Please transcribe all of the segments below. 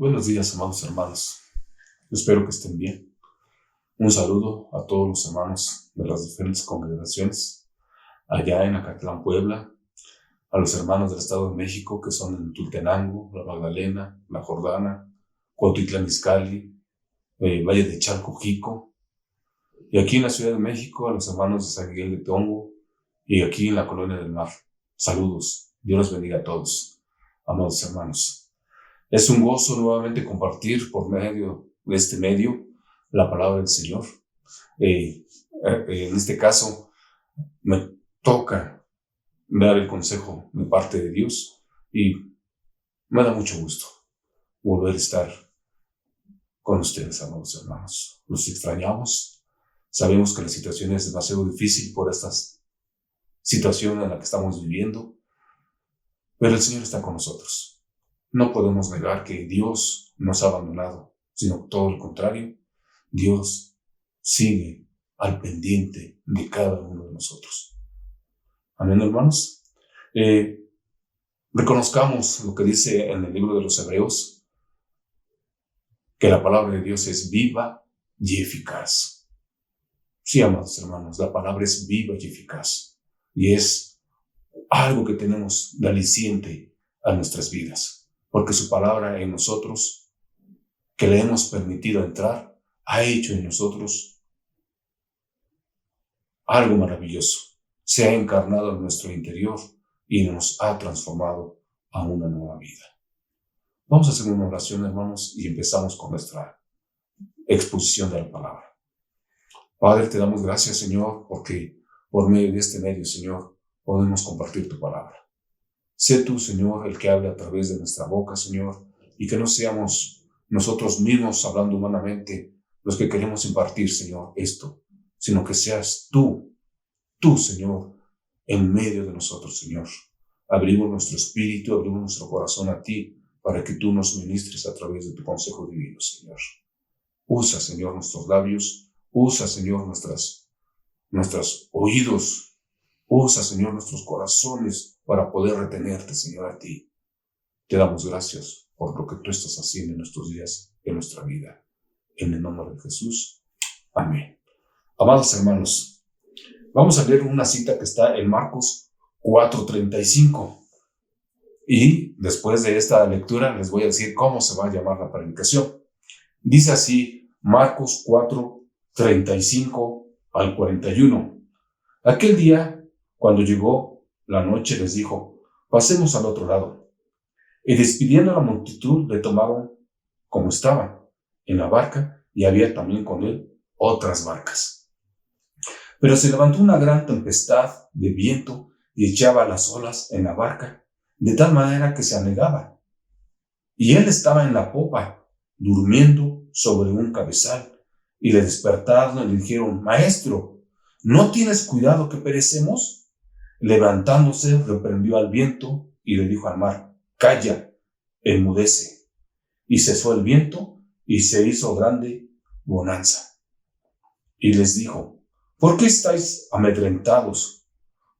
Buenos días, amados hermanos. Espero que estén bien. Un saludo a todos los hermanos de las diferentes congregaciones allá en Acatlán, Puebla, a los hermanos del Estado de México que son en Tultenango, La Magdalena, La Jordana, Cuautitlán Izcalli, Valle de Chalco, Jico, y aquí en la Ciudad de México a los hermanos de San Miguel de Tongo y aquí en la Colonia del Mar. Saludos. Dios los bendiga a todos, amados hermanos. Es un gozo nuevamente compartir por medio de este medio la palabra del Señor. En este caso, me toca dar el consejo de parte de Dios y me da mucho gusto volver a estar con ustedes, amados hermanos. Los extrañamos. Sabemos que la situación es demasiado difícil por esta situación en la que estamos viviendo, pero el Señor está con nosotros. No podemos negar que Dios nos ha abandonado, sino todo lo contrario. Dios sigue al pendiente de cada uno de nosotros. Amén, hermanos. Reconozcamos lo que dice en el libro de los Hebreos, que la palabra de Dios es viva y eficaz. Sí, amados hermanos, la palabra es viva y eficaz. Y es algo que tenemos de aliciente a nuestras vidas. Porque su palabra en nosotros, que le hemos permitido entrar, ha hecho en nosotros algo maravilloso. Se ha encarnado en nuestro interior y nos ha transformado a una nueva vida. Vamos a hacer una oración, hermanos, y empezamos con nuestra exposición de la palabra. Padre, te damos gracias, Señor, porque por medio de este medio, Señor, podemos compartir tu palabra. Sé tú, Señor, el que hable a través de nuestra boca, Señor, y que no seamos nosotros mismos hablando humanamente los que queremos impartir, Señor, esto, sino que seas tú, Señor, en medio de nosotros, Señor. Abrimos nuestro espíritu, abrimos nuestro corazón a ti, para que tú nos ministres a través de tu consejo divino, Señor. Usa, Señor, nuestros labios, usa, Señor, nuestros oídos, usa, Señor, nuestros corazones para poder retenerte, Señor, a ti. Te damos gracias por lo que tú estás haciendo en estos días, en nuestra vida. En el nombre de Jesús. Amén. Amados hermanos, vamos a leer una cita que está en Marcos 4:35. Y después de esta lectura les voy a decir cómo se va a llamar la predicación. Dice así, Marcos 4:35 al 41. Aquel día, cuando llegó la noche, les dijo, pasemos al otro lado. Y despidiendo a la multitud, le tomaron como estaba, en la barca, y había también con él otras barcas. Pero se levantó una gran tempestad de viento y echaba las olas en la barca, de tal manera que se anegaba. Y él estaba en la popa, durmiendo sobre un cabezal, y le despertaron y le dijeron, Maestro, ¿no tienes cuidado que perecemos? Levantándose, reprendió al viento y le dijo al mar, calla, enmudece. Y cesó el viento y se hizo grande bonanza. Y les dijo, ¿por qué estáis amedrentados?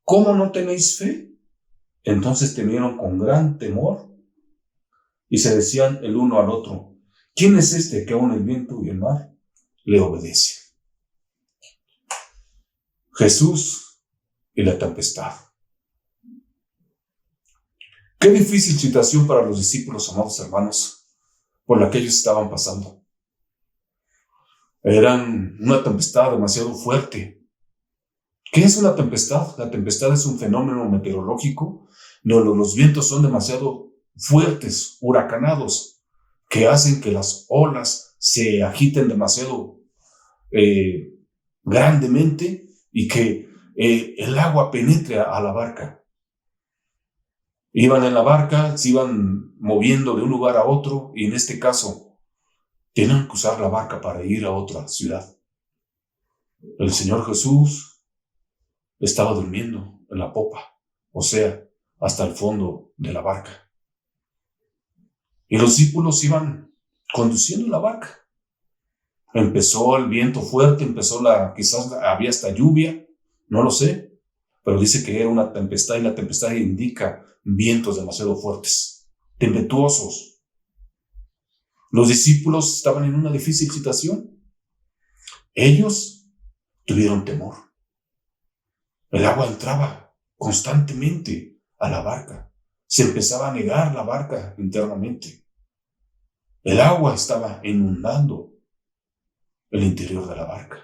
¿Cómo no tenéis fe? Entonces temieron con gran temor y se decían el uno al otro, ¿quién es este que aun el viento y el mar le obedece? Jesús y la tempestad. Qué difícil situación para los discípulos, amados hermanos, por la que ellos estaban pasando. Eran una tempestad demasiado fuerte. ¿Qué es una tempestad? La tempestad es un fenómeno meteorológico donde los vientos son demasiado fuertes, huracanados, que hacen que las olas se agiten demasiado grandemente y que el agua penetre a la barca. Iban en la barca, se iban moviendo de un lugar a otro y en este caso tenían que usar la barca para ir a otra ciudad. El Señor Jesús estaba durmiendo en la popa, o sea, hasta el fondo de la barca. Y los discípulos iban conduciendo la barca. Empezó el viento fuerte, quizás había hasta lluvia, no lo sé, pero dice que era una tempestad y la tempestad indica vientos demasiado fuertes, tempestuosos. Los discípulos estaban en una difícil situación. Ellos tuvieron temor. El agua entraba constantemente a la barca. Se empezaba a negar la barca internamente. El agua estaba inundando el interior de la barca.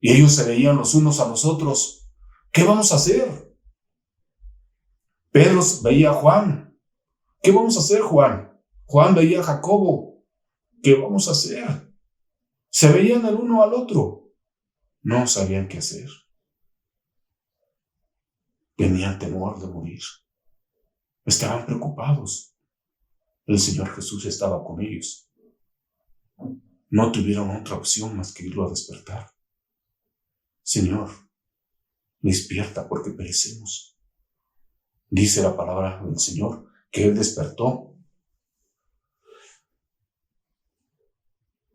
Y ellos se veían los unos a los otros. ¿Qué vamos a hacer? Pedro veía a Juan. ¿Qué vamos a hacer, Juan? Juan veía a Jacobo. ¿Qué vamos a hacer? Se veían el uno al otro. No sabían qué hacer. Tenían temor de morir. Estaban preocupados. El Señor Jesús estaba con ellos. No tuvieron otra opción más que irlo a despertar. Señor, despierta porque perecemos. Dice la palabra del Señor que Él despertó.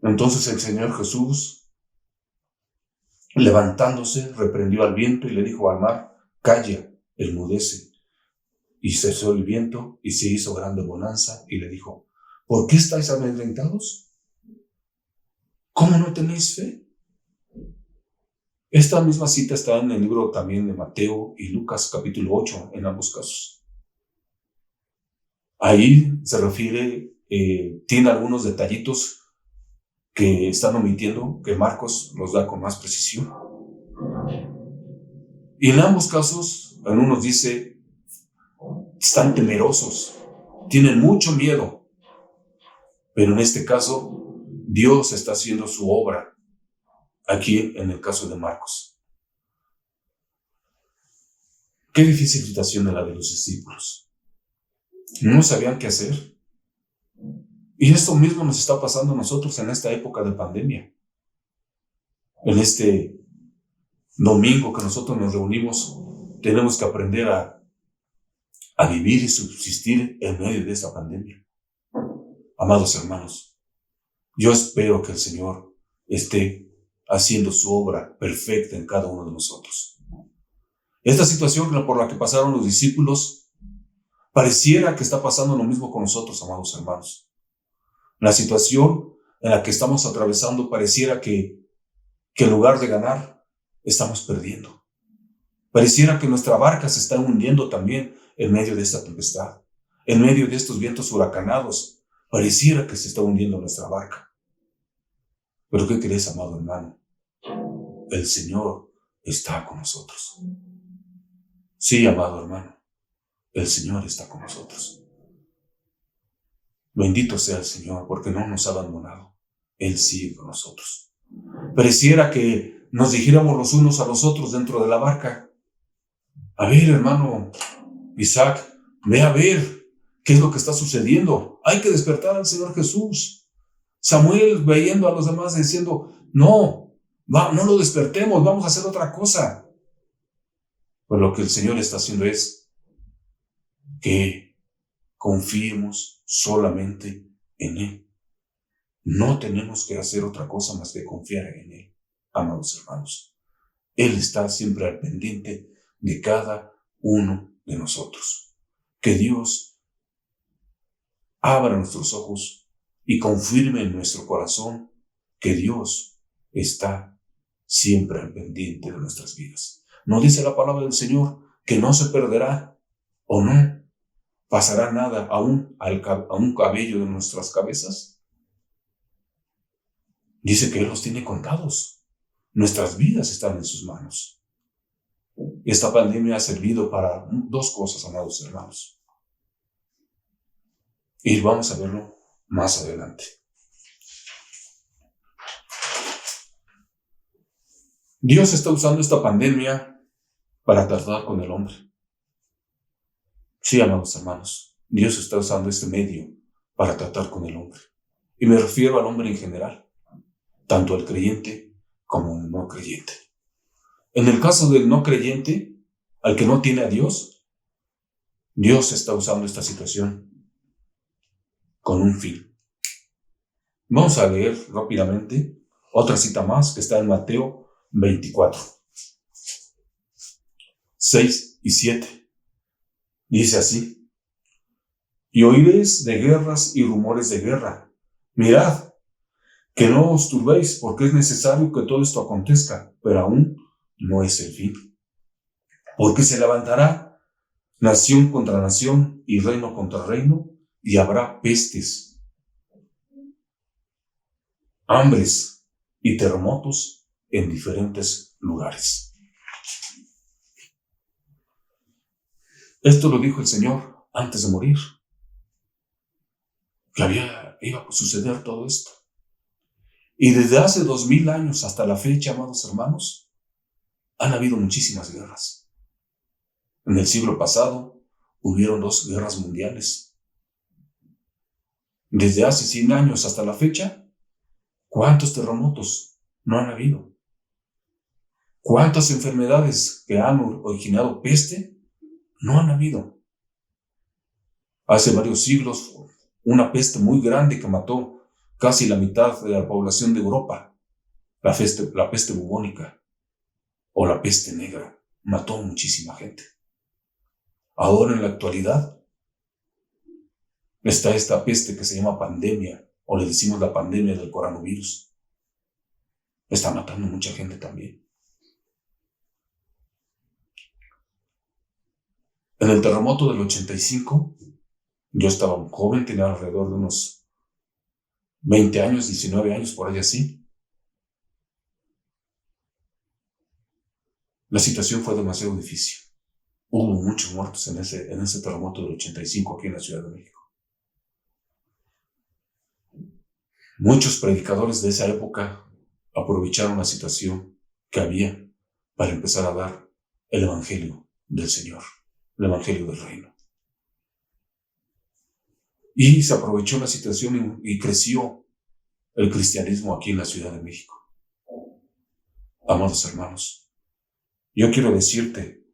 Entonces el Señor Jesús, levantándose, reprendió al viento y le dijo al mar: calla, enmudece. Y cesó el viento y se hizo grande bonanza y le dijo: ¿por qué estáis amedrentados? ¿Cómo no tenéis fe? Esta misma cita está en el libro también de Mateo y Lucas capítulo 8, en ambos casos. Ahí se refiere, tiene algunos detallitos que están omitiendo, que Marcos los da con más precisión. Y en ambos casos, en unos dice, están temerosos, tienen mucho miedo. Pero en este caso, Dios está haciendo su obra. Aquí en el caso de Marcos. Qué difícil situación era la de los discípulos. No sabían qué hacer. Y esto mismo nos está pasando a nosotros en esta época de pandemia. En este domingo que nosotros nos reunimos, tenemos que aprender a vivir y subsistir en medio de esta pandemia. Amados hermanos, yo espero que el Señor esté haciendo su obra perfecta en cada uno de nosotros. Esta situación por la que pasaron los discípulos pareciera que está pasando lo mismo con nosotros, amados hermanos. La situación en la que estamos atravesando pareciera que en lugar de ganar, estamos perdiendo. Pareciera que nuestra barca se está hundiendo también en medio de esta tempestad, en medio de estos vientos huracanados. Pareciera que se está hundiendo nuestra barca. Pero ¿qué crees, amado hermano? El Señor está con nosotros. Sí, amado hermano, el Señor está con nosotros. Bendito sea el Señor, porque no nos ha abandonado. Él sigue con nosotros. Pareciera que nos dijéramos los unos a los otros dentro de la barca: a ver, hermano Isaac, ve a ver qué es lo que está sucediendo. Hay que despertar al Señor Jesús. Samuel viendo a los demás diciendo: no lo despertemos, vamos a hacer otra cosa. Pues lo que el Señor está haciendo es que confiemos solamente en Él. No tenemos que hacer otra cosa más que confiar en Él, amados hermanos. Él está siempre al pendiente de cada uno de nosotros. Que Dios abra nuestros ojos y confirme en nuestro corazón que Dios está siempre al pendiente de nuestras vidas. ¿No dice la palabra del Señor que no se perderá o no pasará nada a un cabello de nuestras cabezas? Dice que Él los tiene contados. Nuestras vidas están en sus manos. Esta pandemia ha servido para dos cosas, amados hermanos. Y vamos a verlo más adelante. Dios está usando esta pandemia para tratar con el hombre. Sí, amados hermanos, Dios está usando este medio para tratar con el hombre. Y me refiero al hombre en general, tanto al creyente como al no creyente. En el caso del no creyente, al que no tiene a Dios, Dios está usando esta situación con un fin. Vamos a leer rápidamente otra cita más que está en Mateo 24, 6 y 7. Dice así: y oiréis de guerras y rumores de guerra. Mirad, que no os turbéis, porque es necesario que todo esto acontezca, pero aún no es el fin. Porque se levantará nación contra nación y reino contra reino, y habrá pestes, hambres y terremotos en diferentes lugares. Esto lo dijo el Señor antes de morir, que iba a suceder todo esto. Y desde hace 2000 años hasta la fecha, amados hermanos, han habido muchísimas guerras. En el siglo pasado hubieron 2 guerras mundiales. Desde hace 100 años hasta la fecha, ¿cuántos terremotos no han habido? ¿Cuántas enfermedades que han originado peste no han habido? Hace varios siglos, una peste muy grande que mató casi la mitad de la población de Europa, la peste bubónica o la peste negra, mató muchísima gente. Ahora en la actualidad está esta peste que se llama pandemia, o le decimos la pandemia del coronavirus. Está matando mucha gente también. En el terremoto del 85, yo estaba un joven, tenía alrededor de unos 20 años, 19 años, por ahí así. La situación fue demasiado difícil. Hubo muchos muertos en ese terremoto del 85 aquí en la Ciudad de México. Muchos predicadores de esa época aprovecharon la situación que había para empezar a dar el Evangelio del Señor, el Evangelio del Reino. Y se aprovechó la situación y creció el cristianismo aquí en la Ciudad de México. Amados hermanos, yo quiero decirte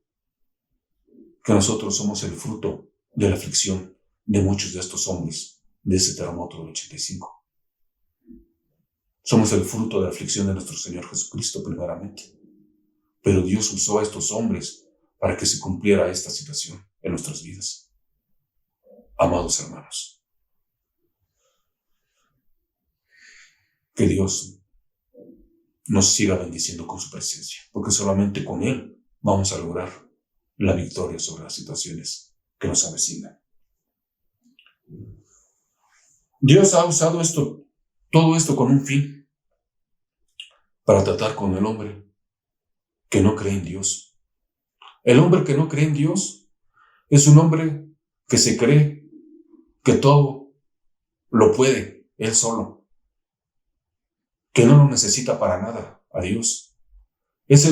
que nosotros somos el fruto de la aflicción de muchos de estos hombres de ese terremoto del 85. Somos el fruto de la aflicción de nuestro Señor Jesucristo primeramente. Pero Dios usó a estos hombres para que se cumpliera esta situación en nuestras vidas. Amados hermanos, que Dios nos siga bendiciendo con su presencia, porque solamente con Él vamos a lograr la victoria sobre las situaciones que nos avecinan. Dios ha usado todo esto con un fin, para tratar con el hombre que no cree en Dios. El hombre que no cree en Dios es un hombre que se cree que todo lo puede él solo, que no lo necesita para nada a Dios. Es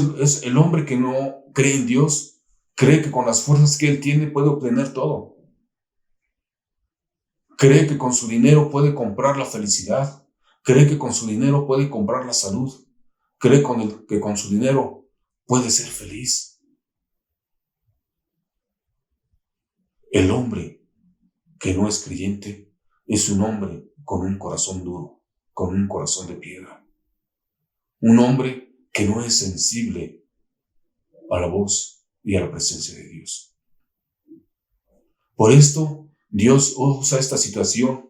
el hombre que no cree en Dios, cree que con las fuerzas que él tiene puede obtener todo. Cree que con su dinero puede comprar la felicidad, cree que con su dinero puede comprar la salud, cree que con su dinero puede ser feliz. El hombre que no es creyente es un hombre con un corazón duro, con un corazón de piedra. Un hombre que no es sensible a la voz y a la presencia de Dios. Por esto, Dios usa esta situación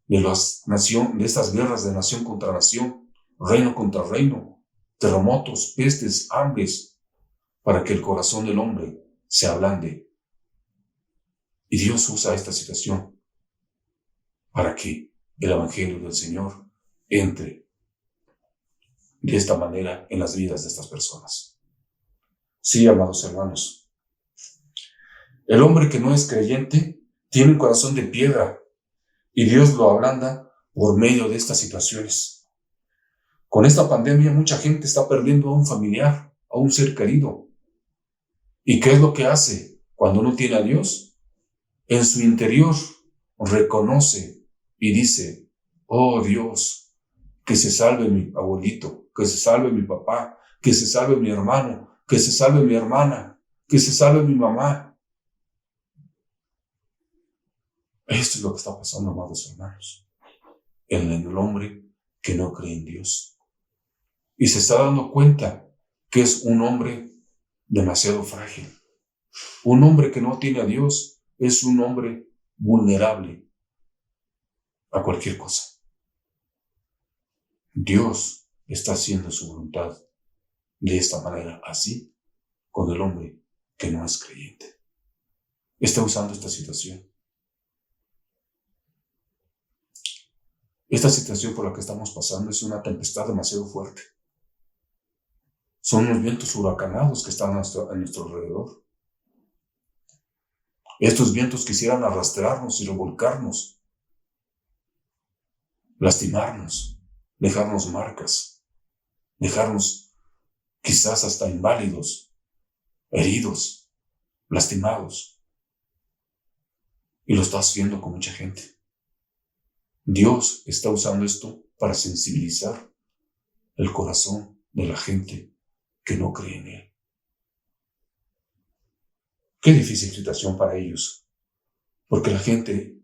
de estas guerras de nación contra nación, reino contra reino, terremotos, pestes, hambres, para que el corazón del hombre se ablande. Y Dios usa esta situación para que el Evangelio del Señor entre de esta manera en las vidas de estas personas. Sí, amados hermanos, el hombre que no es creyente tiene un corazón de piedra y Dios lo ablanda por medio de estas situaciones. Con esta pandemia mucha gente está perdiendo a un familiar, a un ser querido. ¿Y qué es lo que hace cuando no tiene a Dios? En su interior reconoce y dice: oh Dios, que se salve mi abuelito, que se salve mi papá, que se salve mi hermano, que se salve mi hermana, que se salve mi mamá. Esto es lo que está pasando, amados hermanos, en el hombre que no cree en Dios. Y se está dando cuenta que es un hombre demasiado frágil. Un hombre que no tiene a Dios es un hombre vulnerable a cualquier cosa. Dios está haciendo su voluntad de esta manera, así, con el hombre que no es creyente. Está usando esta situación. Esta situación por la que estamos pasando es una tempestad demasiado fuerte. Son unos vientos huracanados que están a nuestro alrededor. Estos vientos quisieran arrastrarnos y revolcarnos, lastimarnos, dejarnos marcas, dejarnos quizás hasta inválidos, heridos, lastimados. Y lo estás viendo con mucha gente. Dios está usando esto para sensibilizar el corazón de la gente que no cree en Él. Qué difícil situación para ellos, porque la gente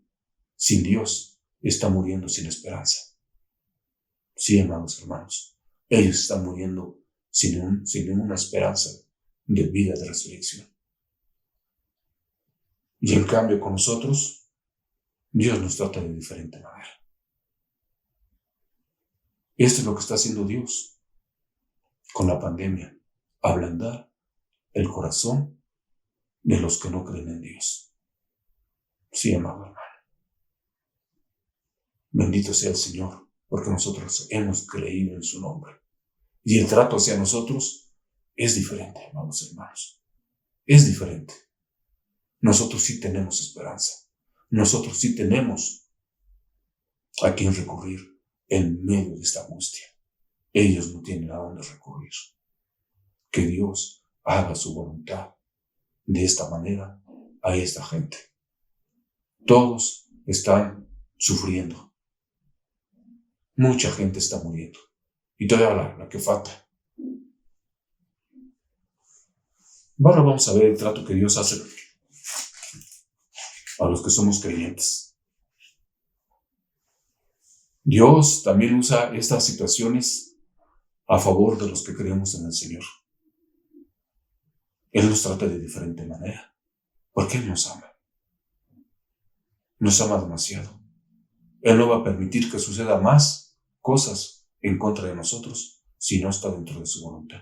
sin Dios está muriendo sin esperanza. Sí, amados hermanos, ellos están muriendo sin ninguna esperanza de vida, de resurrección. Y en cambio con nosotros, Dios nos trata de diferente manera. Esto es lo que está haciendo Dios con la pandemia, ablandar el corazón de los que no creen en Dios. Sí, amado hermano. Bendito sea el Señor, porque nosotros hemos creído en su nombre. Y el trato hacia nosotros es diferente, amados hermanos. Es diferente. Nosotros sí tenemos esperanza. Nosotros sí tenemos a quien recurrir en medio de esta angustia. Ellos no tienen a dónde recurrir. Que Dios haga su voluntad de esta manera a esta gente. Todos están sufriendo. Mucha gente está muriendo. Y todavía la que falta. Ahora vamos a ver el trato que Dios hace a los que somos creyentes. Dios también usa estas situaciones a favor de los que creemos en el Señor. Él nos trata de diferente manera, porque Él nos ama. Nos ama demasiado. Él no va a permitir que suceda más cosas en contra de nosotros si no está dentro de su voluntad.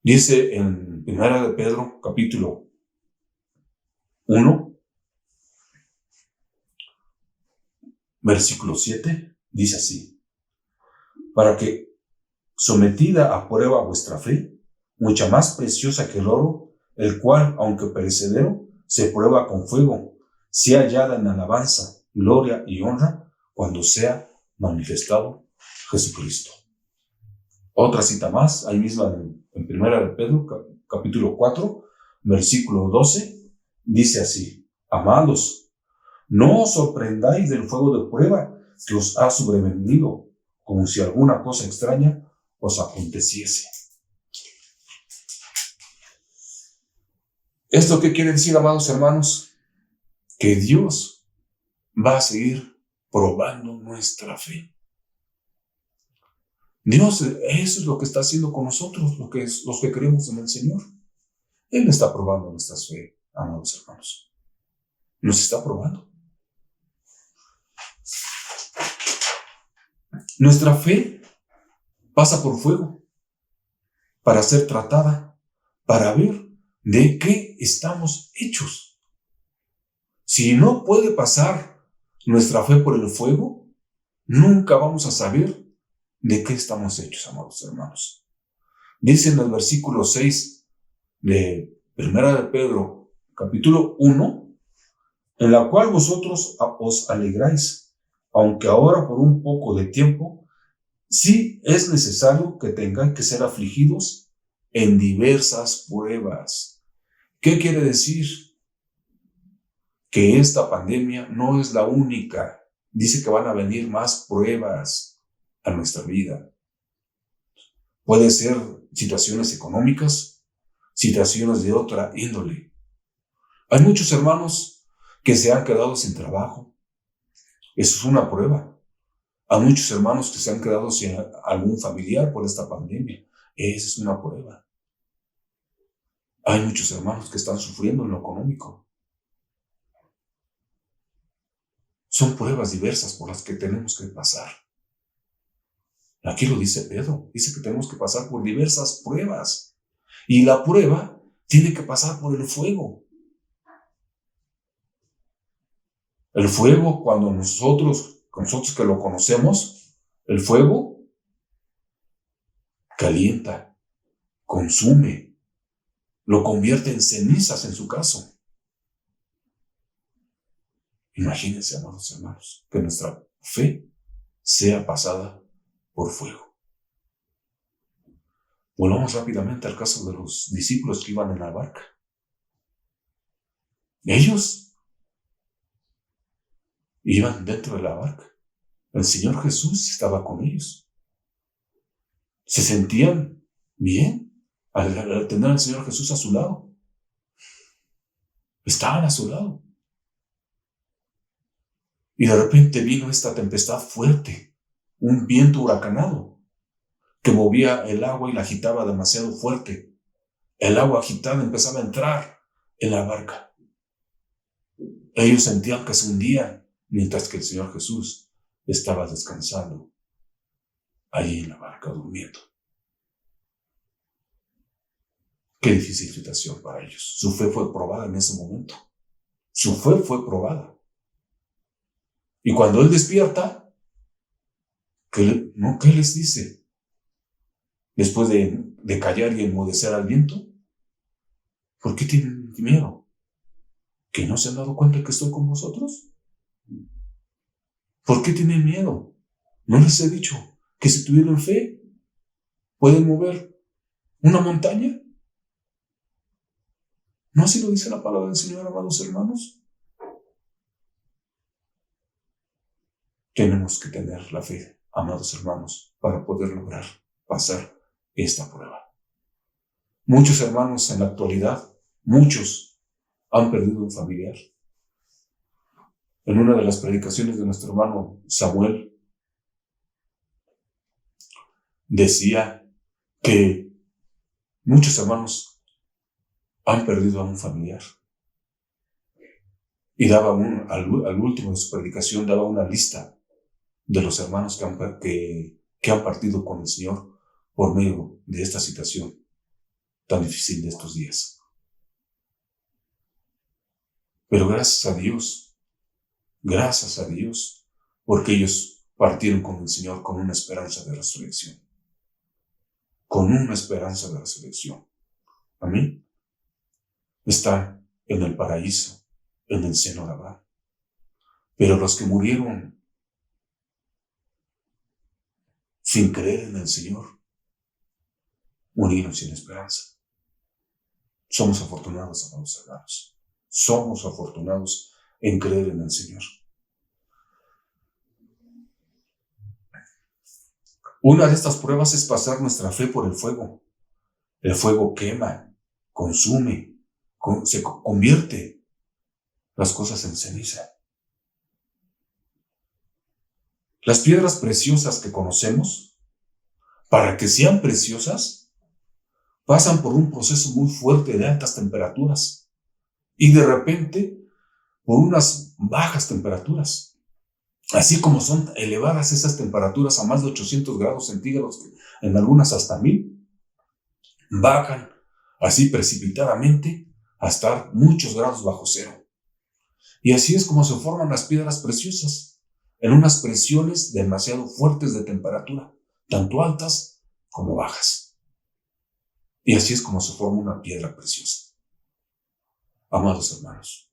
Dice en 1 de Pedro, capítulo 1, versículo 7, dice así: para que, sometida a prueba vuestra fe, mucha más preciosa que el oro, el cual, aunque perecedero, se prueba con fuego, sea hallada en alabanza, gloria y honra cuando sea manifestado Jesucristo. Otra cita más, ahí misma en 1 de Pedro, capítulo 4, versículo 12, dice así: amados, no os sorprendáis del fuego de prueba que os ha sobrevenido, como si alguna cosa extraña os aconteciese. ¿Esto qué quiere decir, amados hermanos? Que Dios va a seguir probando nuestra fe. Dios, eso es lo que está haciendo con nosotros, los que creemos en el Señor. Él está probando nuestra fe, amados hermanos. Nos está probando. Nuestra fe pasa por fuego para ser tratada, para ver de qué estamos hechos. Si no puede pasar nuestra fe por el fuego, nunca vamos a saber de qué estamos hechos, amados hermanos. Dice en el versículo 6 de 1 de Pedro, capítulo 1, en la cual vosotros os alegráis, aunque ahora por un poco de tiempo, sí es necesario que tengan que ser afligidos en diversas pruebas. ¿Qué quiere decir? Que esta pandemia no es la única. Dice que van a venir más pruebas a nuestra vida. Puede ser situaciones económicas, situaciones de otra índole. Hay muchos hermanos que se han quedado sin trabajo. Eso es una prueba. Hay muchos hermanos que se han quedado sin algún familiar por esta pandemia. Esa es una prueba. Hay muchos hermanos que están sufriendo en lo económico. Son pruebas diversas por las que tenemos que pasar. Aquí lo dice Pedro, dice que tenemos que pasar por diversas pruebas. Y la prueba tiene que pasar por el fuego. El fuego, cuando nosotros que lo conocemos, el fuego calienta, consume, lo convierte en cenizas en su caso. Imagínense, amados hermanos, que nuestra fe sea pasada por fuego. Volvamos rápidamente al caso de los discípulos que iban en la barca. Ellos iban dentro de la barca. El Señor Jesús estaba con ellos. Se sentían bien al tener al Señor Jesús a su lado. Estaban a su lado. Y de repente vino esta tempestad fuerte, un viento huracanado, que movía el agua y la agitaba demasiado fuerte. El agua agitada empezaba a entrar en la barca. Ellos sentían que se hundían, mientras que el Señor Jesús estaba descansando allí en la barca, durmiendo. Qué difícil situación para ellos. Su fe fue probada en ese momento. Su fe fue probada. Y cuando Él despierta, ¿qué les dice? Después de callar y enmudecer al viento, ¿por qué tienen miedo? ¿Que no se han dado cuenta que estoy con vosotros? ¿Por qué tienen miedo? ¿No les he dicho que si tuvieran fe, pueden mover una montaña? ¿No así lo dice la palabra del Señor, amados hermanos? Tenemos que tener la fe, amados hermanos, para poder lograr pasar esta prueba. Muchos hermanos en la actualidad, muchos han perdido un familiar. En una de las predicaciones de nuestro hermano Samuel, decía que muchos hermanos han perdido a un familiar. Y daba al último de su predicación, daba una lista de los hermanos que han partido con el Señor por medio de esta situación tan difícil de estos días. Pero gracias a Dios, porque ellos partieron con el Señor con una esperanza de resurrección. Con una esperanza de resurrección. Amén. Están en el paraíso, en el seno de Abba. Pero los que murieron sin creer en el Señor, murieron sin esperanza. Somos afortunados, amados hermanos. Somos afortunados en creer en el Señor. Una de estas pruebas es pasar nuestra fe por el fuego. El fuego quema, consume, se convierte las cosas en ceniza. Las piedras preciosas que conocemos, para que sean preciosas, pasan por un proceso muy fuerte de altas temperaturas y de repente por unas bajas temperaturas. Así como son elevadas esas temperaturas a más de 800 grados centígrados, en algunas hasta 1000, bajan así precipitadamente a estar muchos grados bajo cero. Y así es como se forman las piedras preciosas, en unas presiones demasiado fuertes de temperatura, tanto altas como bajas. Y así es como se forma una piedra preciosa. Amados hermanos,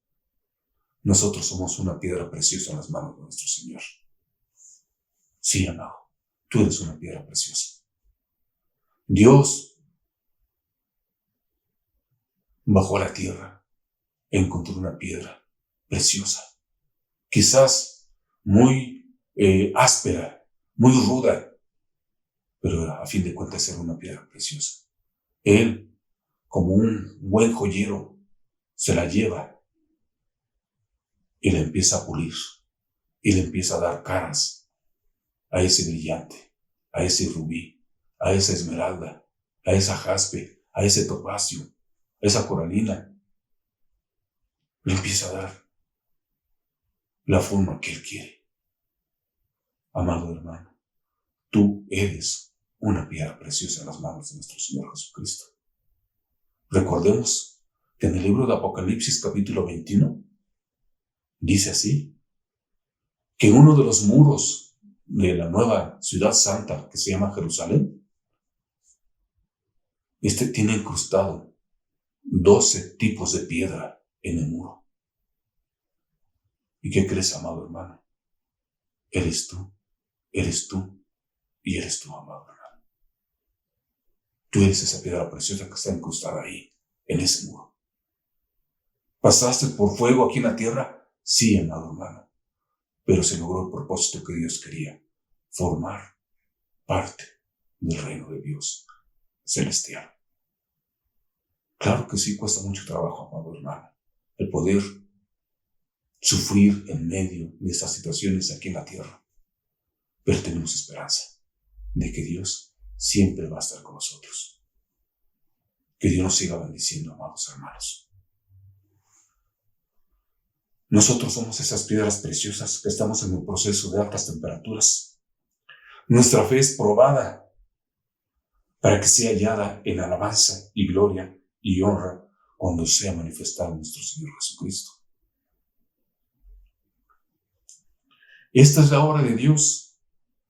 nosotros somos una piedra preciosa en las manos de nuestro Señor. Sí, amado, tú eres una piedra preciosa. Dios bajó a la tierra, encontró una piedra preciosa, quizás muy áspera, muy ruda, pero a fin de cuentas era una piedra preciosa. Él, como un buen joyero, se la lleva y le empieza a pulir y le empieza a dar caras a ese brillante, a ese rubí, a esa esmeralda, a esa jaspe, a ese topacio, a esa coralina. Le empieza a dar la forma que él quiere. Amado hermano, tú eres una piedra preciosa en las manos de nuestro Señor Jesucristo. Recordemos que en el libro de Apocalipsis capítulo 21 dice así, que en uno de los muros de la nueva ciudad santa que se llama Jerusalén, tiene incrustado 12 tipos de piedra en el muro. ¿Y qué crees, amado hermano? Eres tú y eres tú, amado hermano. Tú eres esa piedra preciosa que está incrustada ahí, en ese muro. ¿Pasaste por fuego aquí en la tierra? Sí, amado hermano. Pero se logró el propósito que Dios quería, formar parte del reino de Dios celestial. Claro que sí, cuesta mucho trabajo, amado hermano, el poder sufrir en medio de estas situaciones aquí en la tierra. Pero tenemos esperanza de que Dios siempre va a estar con nosotros. Que Dios nos siga bendiciendo, amados hermanos. Nosotros somos esas piedras preciosas que estamos en el proceso de altas temperaturas. Nuestra fe es probada para que sea hallada en alabanza y gloria y honra cuando sea manifestado nuestro Señor Jesucristo. Esta es la obra de Dios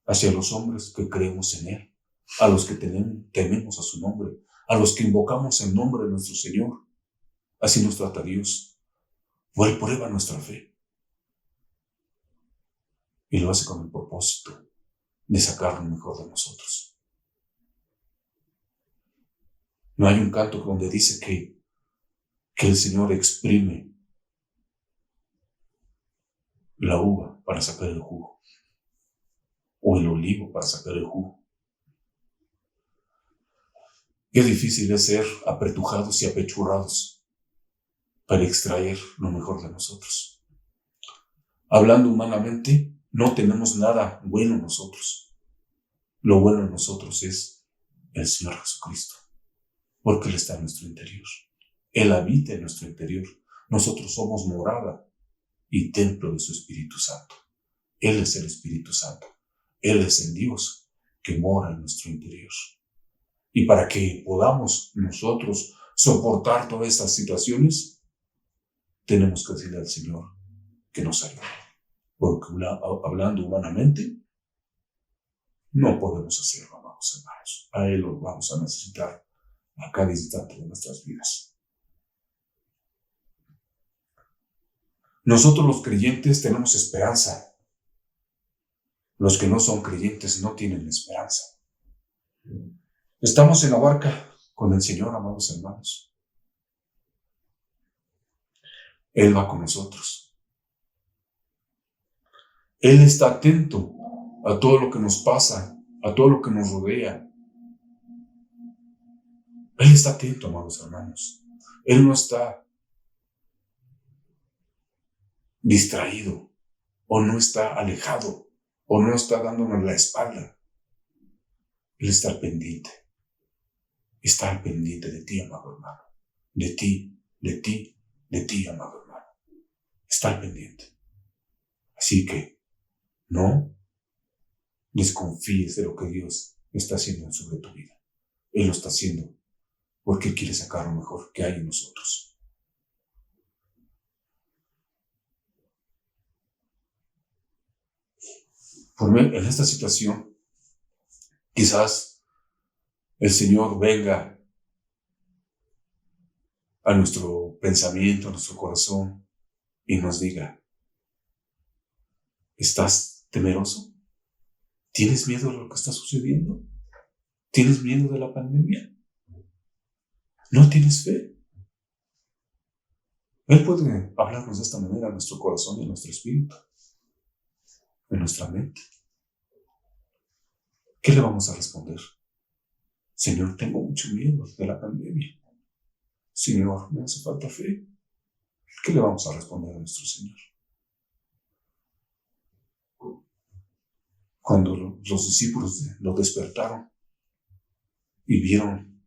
hacia los hombres que creemos en Él, a los que tememos a su nombre, a los que invocamos el nombre de nuestro Señor. Así nos trata Dios. Él prueba nuestra fe y lo hace con el propósito de sacar lo mejor de nosotros. No hay un canto donde dice que el Señor exprime la uva para sacar el jugo, o el olivo para sacar el jugo. Qué difícil es ser apretujados y apechurrados para extraer lo mejor de nosotros. Hablando humanamente, no tenemos nada bueno en nosotros. Lo bueno en nosotros es el Señor Jesucristo, porque Él está en nuestro interior. Él habita en nuestro interior. Nosotros somos morada y templo de su Espíritu Santo. Él es el Espíritu Santo. Él es el Dios que mora en nuestro interior. Y para que podamos nosotros soportar todas estas situaciones, tenemos que decirle al Señor que nos ayude. Porque hablando humanamente, no podemos hacerlo, amados hermanos. A Él lo vamos a necesitar a cada instante de nuestras vidas. Nosotros los creyentes tenemos esperanza. Los que no son creyentes no tienen esperanza. Estamos en la barca con el Señor, amados hermanos. Él va con nosotros. Él está atento a todo lo que nos pasa, a todo lo que nos rodea. Él está atento, amados hermanos. Él no está distraído, o no está alejado, o no está dándonos la espalda. Él está al pendiente. Está al pendiente de ti, amado hermano. De ti, amado hermano. Está al pendiente. Así que no desconfíes de lo que Dios está haciendo sobre tu vida. Él lo está haciendo porque Él quiere sacar lo mejor que hay en nosotros. En esta situación, quizás el Señor venga a nuestro pensamiento, a nuestro corazón y nos diga, ¿estás temeroso? ¿Tienes miedo de lo que está sucediendo? ¿Tienes miedo de la pandemia? ¿No tienes fe? Él puede hablarnos de esta manera a nuestro corazón y a nuestro espíritu, en nuestra mente. ¿Qué le vamos a responder? Señor, tengo mucho miedo de la pandemia. Señor, me hace falta fe. ¿Qué le vamos a responder a nuestro Señor? Cuando los discípulos lo despertaron y vieron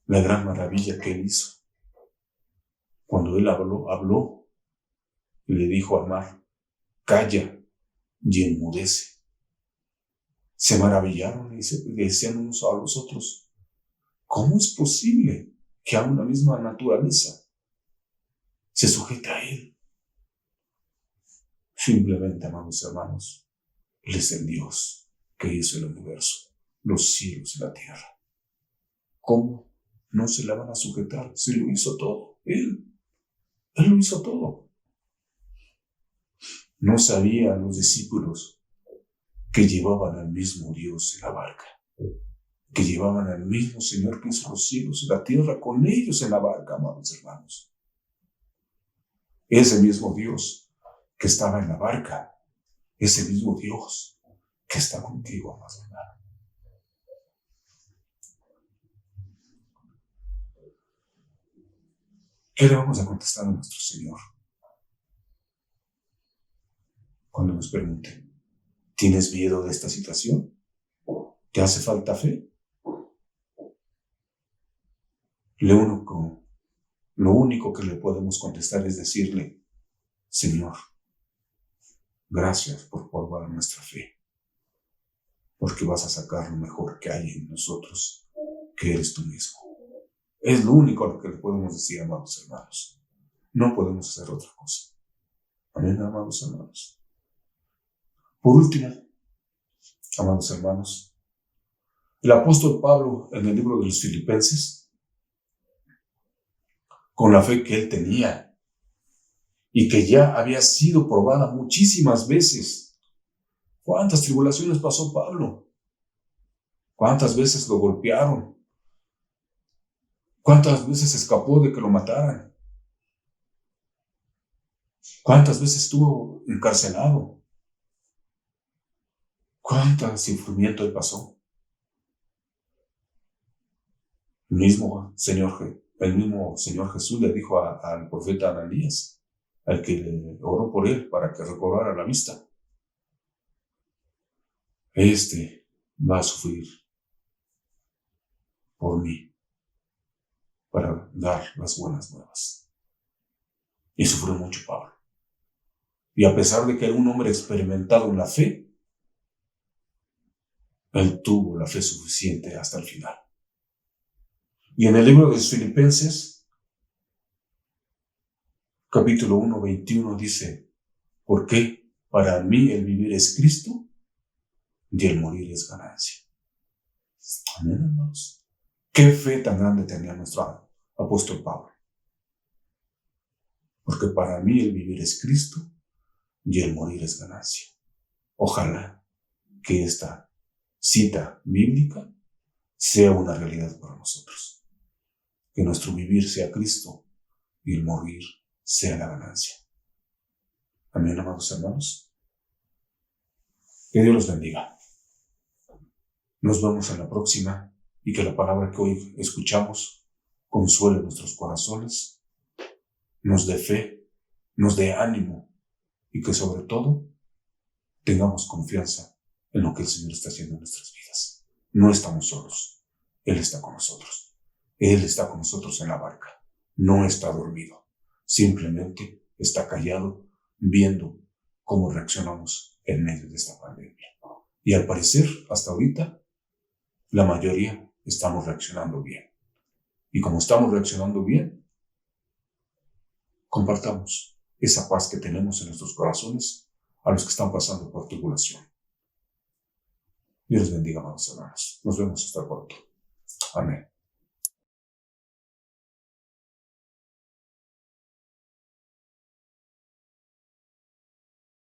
la gran maravilla que Él hizo, cuando Él habló y le dijo al mar, calla y enmudece. se maravillaron y decían unos a los otros, ¿cómo es posible que a una misma naturaleza se sujete a él? Simplemente, amados hermanos, Él es el Dios que hizo el universo, los cielos y la tierra. ¿Cómo no se la van a sujetar si lo hizo todo? Él lo hizo todo. No sabían los discípulos que llevaban al mismo Dios en la barca, que llevaban al mismo Señor que hizo los cielos y la tierra con ellos en la barca, amados hermanos. Ese mismo Dios que estaba en la barca, ese mismo Dios que está contigo, amado hermano. ¿Qué le vamos a contestar a nuestro Señor cuando nos pregunte, ¿tienes miedo de esta situación? ¿Te hace falta fe? Lo único que le podemos contestar es decirle, Señor, gracias por probar nuestra fe, porque vas a sacar lo mejor que hay en nosotros, que eres tú mismo. Es lo único que le podemos decir, amados hermanos. No podemos hacer otra cosa. Amén, amados hermanos. Por último, amados hermanos, el apóstol Pablo en el libro de los Filipenses, con la fe que él tenía y que ya había sido probada muchísimas veces. ¿Cuántas tribulaciones pasó Pablo? ¿Cuántas veces lo golpearon? ¿Cuántas veces escapó de que lo mataran? ¿Cuántas veces estuvo encarcelado? ¿Cuánto sufrimiento él pasó? El mismo Señor Jesús le dijo al profeta Ananías, al que le oró por él para que recobrara la vista, este va a sufrir por mí para dar las buenas nuevas. Y sufrió mucho Pablo. Y a pesar de que era un hombre experimentado en la fe, él tuvo la fe suficiente hasta el final. Y en el libro de los Filipenses, capítulo 1, 21, dice, ¿por qué? Para mí el vivir es Cristo y el morir es ganancia. Amén, hermanos. Qué fe tan grande tenía nuestro apóstol Pablo. Porque para mí el vivir es Cristo y el morir es ganancia. Ojalá que esta cita bíblica sea una realidad para nosotros. Que nuestro vivir sea Cristo y el morir sea la ganancia. Amén, amados hermanos. Que Dios los bendiga. Nos vemos en la próxima y que la palabra que hoy escuchamos consuele nuestros corazones, nos dé fe, nos dé ánimo y que sobre todo tengamos confianza en lo que el Señor está haciendo en nuestras vidas. No estamos solos. Él está con nosotros. Él está con nosotros en la barca. No está dormido. Simplemente está callado, viendo cómo reaccionamos en medio de esta pandemia. Y al parecer, hasta ahorita, la mayoría estamos reaccionando bien. Y como estamos reaccionando bien, compartamos esa paz que tenemos en nuestros corazones a los que están pasando por tribulación. Dios les bendiga, amados hermanos. Nos vemos hasta pronto. Amén.